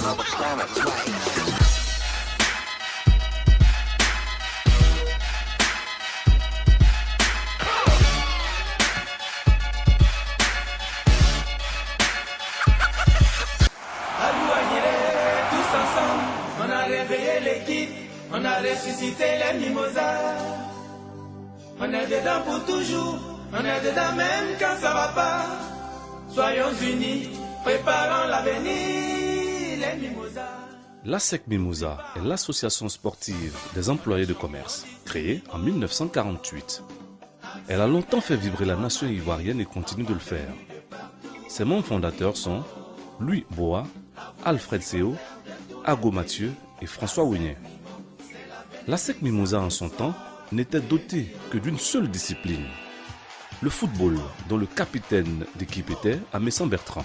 other planets. Tous ensemble, on a réveillé l'équipe, on a ressuscité les mimosas. On est dedans pour toujours, on est dedans même quand ça va pas. Soyons unis, préparons l'avenir, les mimosas. L'ASEC Mimosa est l'association sportive des employés de commerce, créée en 1948. Elle a longtemps fait vibrer la nation ivoirienne et continue de le faire. Ses membres fondateurs sont Louis Boa, Alfred Seo, Ago Mathieu et François Wignet. L'ASEC Mimosa en son temps n'était dotée que d'une seule discipline, le football, dont le capitaine d'équipe était Amessan Bertrand.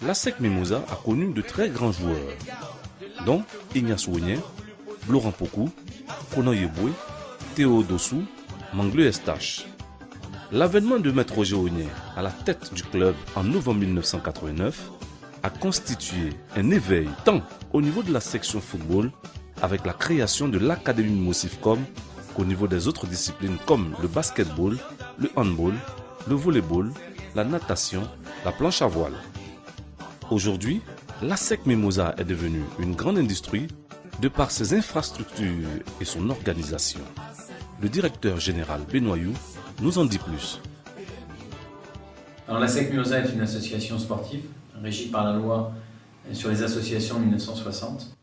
L'ASEC Mimosa a connu de très grands joueurs, dont Ignace Wignet, Laurent Pokou, Konan Yeboué, Théo Dossou, Mangleu Estache. L'avènement de Maître Roger Wignet à la tête du club en novembre 1989 a constitué un éveil tant au niveau de la section football avec la création de l'Académie Mimosifcom qu'au niveau des autres disciplines comme le basketball, le handball, le volleyball, la natation, la planche à voile. Aujourd'hui, l'ASEC Mimosa est devenue une grande industrie de par ses infrastructures et son organisation. Le directeur général Benoît nous en dit plus. Alors l'ASEC Mimosa est une association sportive régie par la loi sur les associations en 1960.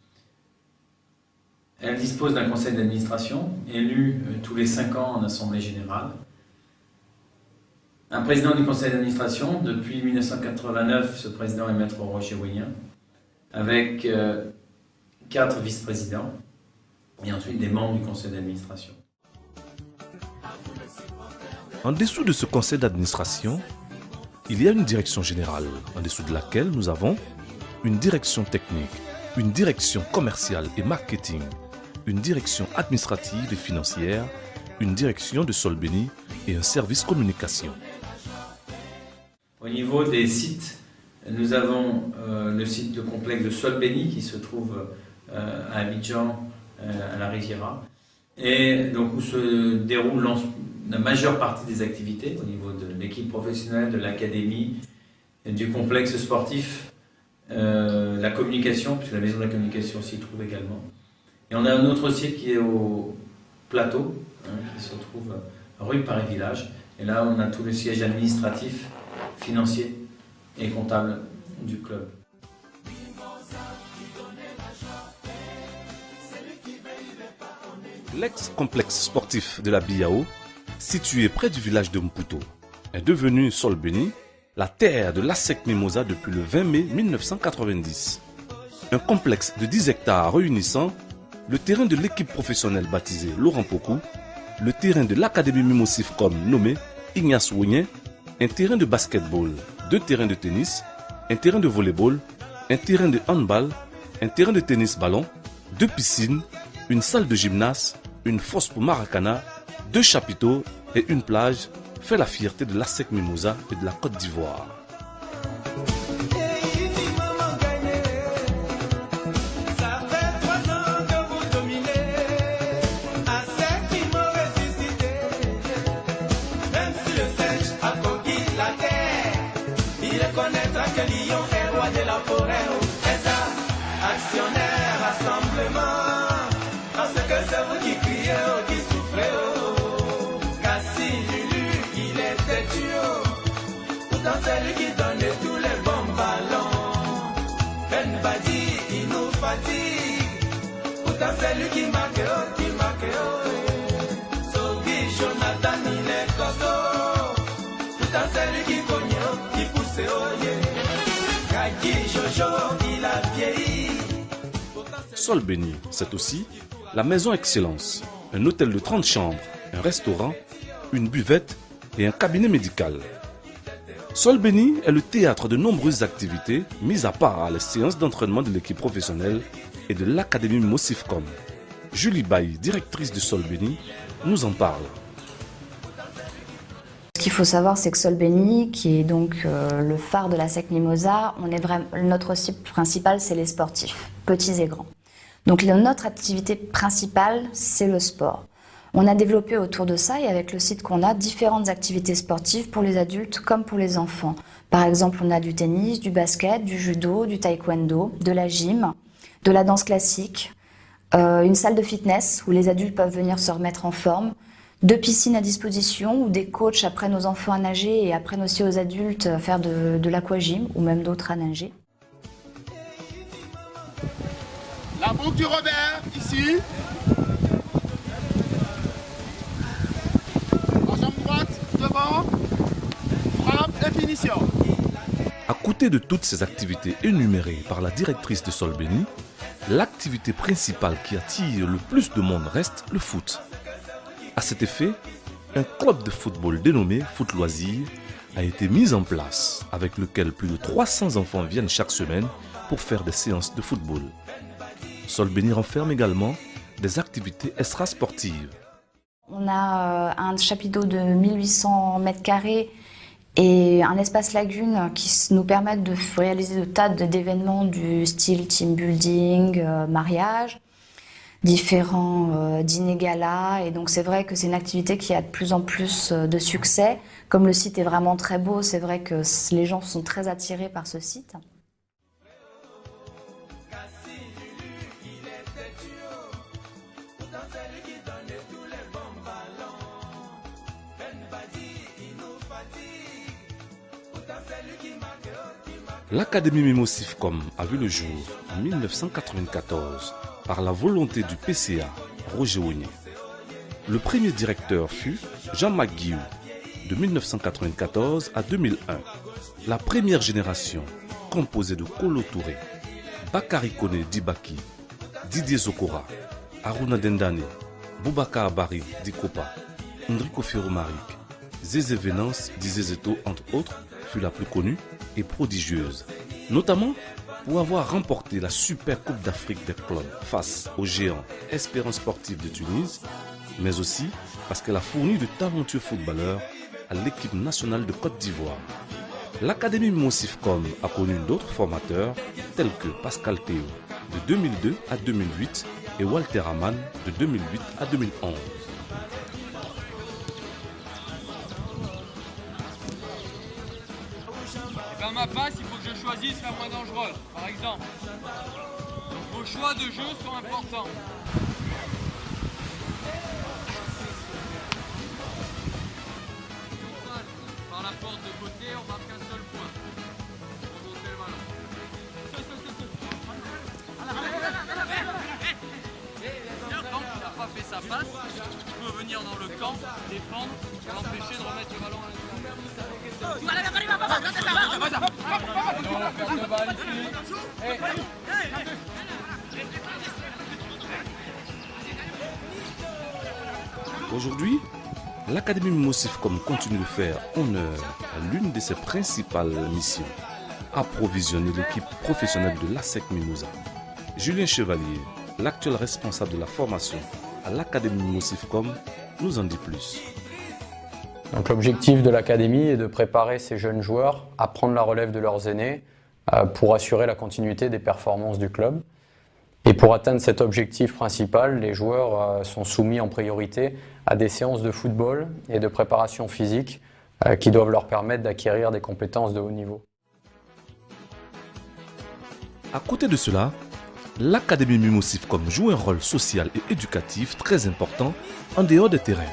Elle dispose d'un conseil d'administration élu tous les 5 ans en assemblée générale. Un président du conseil d'administration, depuis 1989, ce président est Maître Roger Wignet, avec 4 vice-présidents et ensuite des membres du conseil d'administration. En dessous de ce conseil d'administration, il y a une direction générale, en dessous de laquelle nous avons une direction technique, une direction commerciale et marketing, une direction administrative et financière, une direction de sol béni et un service communication. Au niveau des sites, nous avons le site de complexe de Sol Béni qui se trouve à Abidjan, à la Riviera, et donc où se déroule la majeure partie des activités au niveau de l'équipe professionnelle, de l'académie, du complexe sportif, la communication, puisque la maison de la communication s'y trouve également. Et on a un autre site qui est au plateau, qui se trouve rue Paris-Village. Et là, on a tout le siège administratif, financier et comptable du club. L'ex-complexe sportif de la Biao, situé près du village de Mputo, est devenu Sol Béni, la terre de l'ASEC Mimosa depuis le 20 mai 1990. Un complexe de 10 hectares réunissant le terrain de l'équipe professionnelle baptisée Laurent Pokou, le terrain de l'Académie Mimosifcom nommé Ignace Wignet, un terrain de basketball, 2 terrains de tennis, un terrain de volleyball, un terrain de handball, un terrain de tennis ballon, 2 piscines, une salle de gymnase, une fosse pour Maracana, 2 chapiteaux et une plage fait la fierté de l'ASEC Mimosa et de la Côte d'Ivoire. Connaîtra que Lyon est roi de la forêt. ESA, actionnaire, rassemblement. Parce que c'est vous qui criez, qui soufflez. Cassie, Lulu, il était tué. Pourtant c'est lui qui donne tous les bons ballons. Ben Badi, il nous fatigue. Pourtant c'est lui qui marque, qui marque. Sogi, Jonathan, il est costaud. Pourtant c'est lui qui cogne. Sol Béni, c'est aussi la Maison Excellence, un hôtel de 30 chambres, un restaurant, une buvette et un cabinet médical. Sol Béni est le théâtre de nombreuses activités, mis à part les séances d'entraînement de l'équipe professionnelle et de l'Académie Mimosifcom. Julie Bailly, directrice de Sol Béni, nous en parle. Ce qu'il faut savoir, c'est que Solbeni, qui est donc le phare de la SEC Mimosa, notre cible principale, c'est les sportifs, petits et grands. Donc notre activité principale, c'est le sport. On a développé autour de ça, et avec le site qu'on a, différentes activités sportives pour les adultes comme pour les enfants. Par exemple, on a du tennis, du basket, du judo, du taekwondo, de la gym, de la danse classique, une salle de fitness où les adultes peuvent venir se remettre en forme, 2 piscines à disposition où des coachs apprennent aux enfants à nager et apprennent aussi aux adultes à faire de l'aquagym ou même d'autres à nager. La boucle du revers, ici. En jambe droite, devant. Frappe et finition. À côté de toutes ces activités énumérées par la directrice de Solbeni, l'activité principale qui attire le plus de monde reste le foot. À cet effet, un club de football dénommé Foot Loisirs a été mis en place, avec lequel plus de 300 enfants viennent chaque semaine pour faire des séances de football. Solbeni renferme également des activités extrasportives. On a un chapiteau de 1800 m² et un espace lagune qui nous permettent de réaliser de tas d'événements du style team building, mariage, différents dîners-galas. Et donc c'est vrai que c'est une activité qui a de plus en plus de succès. Comme le site est vraiment très beau, c'est vrai que les gens sont très attirés par ce site. L'Académie Mimosifcom a vu le jour en 1994 par la volonté du PCA, Roger Ogné. Le premier directeur fut Jean-Marc Guillou, de 1994 à 2001. La première génération, composée de Kolo Touré, Bakary Koné Dibaki, Didier Zokora, Aruna Dendane, Boubacar Bari Dikopa, Enrico Ferromarik, Zézé Venance Dizézeto, entre autres, fut la plus connue et prodigieuse, notamment pour avoir remporté la Super Coupe d'Afrique des clubs face aux géants Espérance Sportive de Tunis, mais aussi parce qu'elle a fourni de talentueux footballeurs à l'équipe nationale de Côte d'Ivoire. L'Académie Mimosifcom a connu d'autres formateurs tels que Pascal Théo de 2002 à 2008 et Walter Amann de 2008 à 2011. Dans ma passe, il faut que je choisisse la moins dangereuse, par exemple. Vos choix de jeu sont importants. On passe par la porte de côté, on marque un seul point. Pour monter le ballon. Quand tu n'as pas fait sa passe, tu peux venir dans le camp, défendre, l'empêcher de remettre le ballon à Aujourd'hui, l'Académie Mimosifcom continue de faire honneur à l'une de ses principales missions, approvisionner l'équipe professionnelle de l'ASEC Mimosa. Julien Chevalier, l'actuel responsable de la formation à l'Académie Mimosifcom, nous en dit plus. Donc l'objectif de l'académie est de préparer ces jeunes joueurs à prendre la relève de leurs aînés pour assurer la continuité des performances du club. Et pour atteindre cet objectif principal, les joueurs sont soumis en priorité à des séances de football et de préparation physique qui doivent leur permettre d'acquérir des compétences de haut niveau. À côté de cela, l'Académie Mimosifcom joue un rôle social et éducatif très important en dehors des terrains.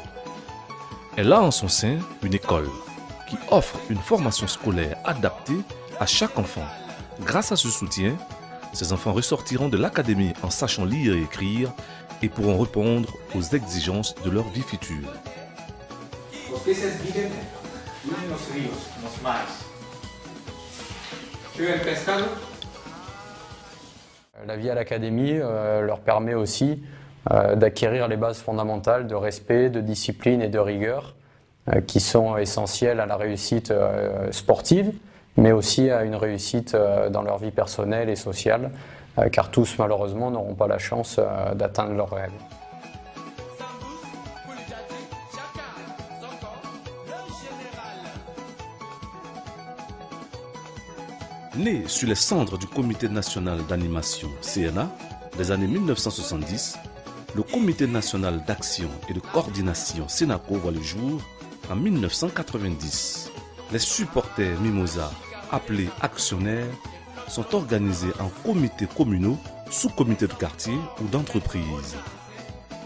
Elle a en son sein une école qui offre une formation scolaire adaptée à chaque enfant. Grâce à ce soutien, ces enfants ressortiront de l'académie en sachant lire et écrire et pourront répondre aux exigences de leur vie future. Los peces viven en los ríos, en los mares. ¿Qué el pescado? La vie à l'académie leur permet aussi d'acquérir les bases fondamentales de respect, de discipline et de rigueur qui sont essentielles à la réussite sportive, mais aussi à une réussite dans leur vie personnelle et sociale, car tous malheureusement n'auront pas la chance d'atteindre leurs rêves. Né sur les cendres du Comité national d'animation CNA des années 1970, le Comité national d'action et de coordination Sénaco voit le jour en 1990. Les supporters Mimosa, appelés actionnaires, sont organisés en comités communaux, sous-comités de quartier ou d'entreprise.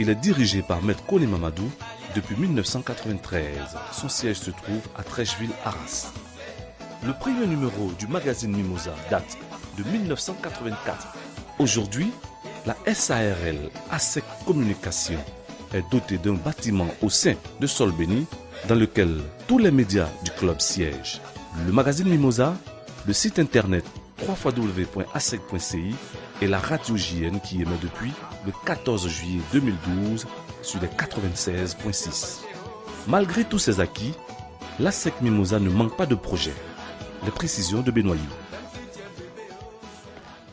Il est dirigé par Maître Kone Mamadou depuis 1993. Son siège se trouve à Trècheville-Arras. Le premier numéro du magazine Mimosa date de 1984. Aujourd'hui, la SARL ASEC Communication est dotée d'un bâtiment au sein de Solbeni dans lequel tous les médias du club siègent. Le magazine Mimosa, le site internet www.asec.ci et la radio JN qui émet depuis le 14 juillet 2012 sur les 96.6. Malgré tous ces acquis, l'ASEC Mimosa ne manque pas de projets. Les précisions de Benoît Liu.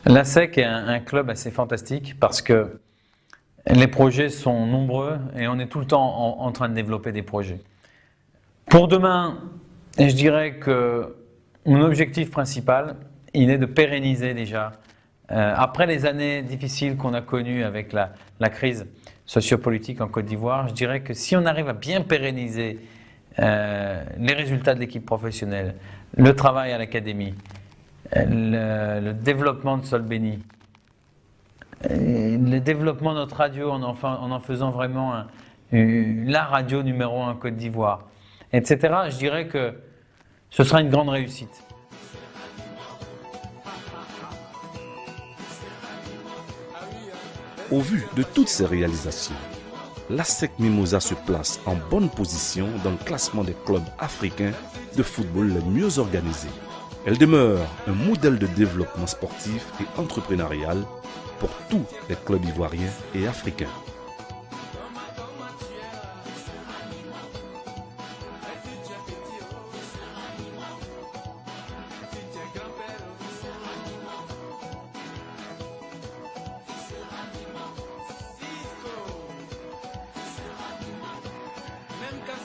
L'ASEC est un club assez fantastique parce que les projets sont nombreux et on est tout le temps en train de développer des projets. Pour demain, je dirais que mon objectif principal, il est de pérenniser déjà, après les années difficiles qu'on a connues avec la crise sociopolitique en Côte d'Ivoire, je dirais que si on arrive à bien pérenniser les résultats de l'équipe professionnelle, le travail à l'académie, le développement de Solbeni, le développement de notre radio en en faisant vraiment la radio numéro 1 en Côte d'Ivoire, etc., je dirais que ce sera une grande réussite. Au vu de toutes ces réalisations, l'ASEC Mimosa se place en bonne position dans le classement des clubs africains de football les mieux organisés. Elle demeure un modèle de développement sportif et entrepreneurial pour tous les clubs ivoiriens et africains. Même quand